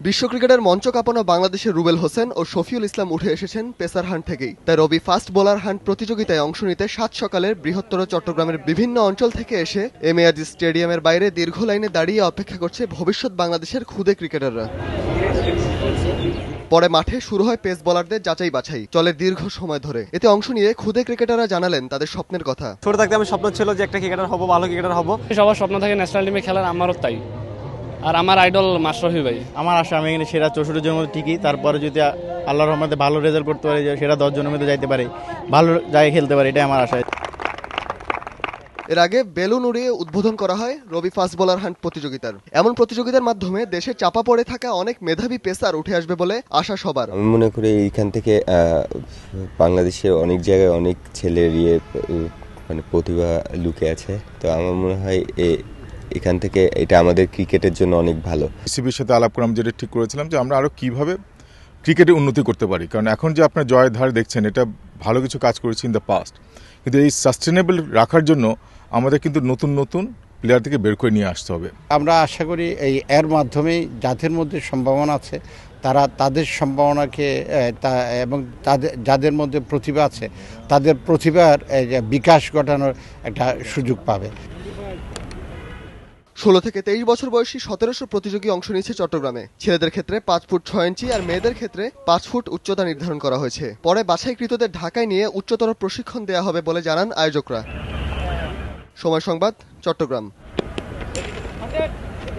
বিশ্ব ক্রিকেটের মঞ্চ কাঁপানো বাংলাদেশের রুবেল হোসেন ও শফিউল ইসলাম উঠে এসেছেন পেসার হান্ট থেকেই। তাই রবি ফাস্ট বোলার হান্ট প্রতিযোগিতায় অংশ নিতে সাত সকালে বৃহত্তর চট্টগ্রামের বিভিন্ন অঞ্চল থেকে এসে এম এ আজিজ স্টেডিয়ামের বাইরে দীর্ঘ লাইনে দাঁড়িয়ে অপেক্ষা করছে ভবিষ্যৎ বাংলাদেশের খুদে ক্রিকেটাররা। পরে মাঠে শুরু হয় পেস বোলারদের যাচাই বাছাই, চলে দীর্ঘ সময় ধরে। এতে অংশ নিয়ে খুদে ক্রিকেটাররা জানালেন তাদের স্বপ্নের কথা। ছোট থাকতে আমার স্বপ্ন ছিল যে একটা ক্রিকেটার হব, ভালো ক্রিকেটার হব। সবার স্বপ্ন থাকে ন্যাশনাল টিমে খেলার, আমারও তাই। আর আমার আইডল মাশরাফি ভাই। আমার আশা আমি এখানে সেরা 64 জনের মধ্যে টিকি, তারপরে যদি আল্লাহর রহমতে ভালো রেজাল্ট করতে পারি, সেরা 10 জনের মধ্যে যাইতে পারি, ভালো জায়গায় খেলতে পারি, এটাই আমার আশা। এর আগে বেলুন উড়িয়ে উদ্বোধন করা হয় রবি ফাস্ট বোলার হান্ট প্রতিযোগিতার। এমন প্রতিযোগিতার মাধ্যমে দেশে চাপা পড়ে থাকা অনেক মেধাবী পেসার উঠে আসবে বলে আশা সবার। আমি মনে করি এইখান থেকে বাংলাদেশের অনেক জায়গায় অনেক ছেলের মানে প্রতিভা লুকে আছে। তো আমার মনে হয় এখান থেকে এটা আমাদের ক্রিকেটের জন্য অনেক ভালো। বিসিবির সাথে আলাপ করে আমি যেটা ঠিক করেছিলাম যে আমরা আরো কিভাবে ক্রিকেটে উন্নতি করতে পারি, কারণ এখন যে আপনার জয়ের ধার দেখছেন এটা ভালো কিছু কাজ করেছি ইন দ্য পাস্ট, কিন্তু এই সাস্টেনেবল রাখার জন্য আমাদের কিন্তু নতুন নতুন প্লেয়ার থেকে বের করে নিয়ে আসতে হবে। আমরা আশা করি এর মাধ্যমেই যাদের মধ্যে সম্ভাবনা আছে তারা তাদের সম্ভাবনাকে এবং যাদের মধ্যে প্রতিভা আছে তাদের প্রতিভার বিকাশ ঘটানোর একটা সুযোগ পাবে। 16 থেকে 23 বছর বয়সী 1700 প্রতিযোগী অংশ নিচ্ছে চট্টগ্রামে। ছেলেদের ক্ষেত্রে 5 ফুট 6 ইঞ্চি আর মেয়েদের ক্ষেত্রে 5 ফুট উচ্চতা নির্ধারণ করা হয়েছে। পরে বাছাইকৃতদের ঢাকায় নিয়ে উচ্চতর প্রশিক্ষণ দেওয়া হবে বলে জানান আয়োজকরা। সময় সংবাদ, চট্টগ্রাম।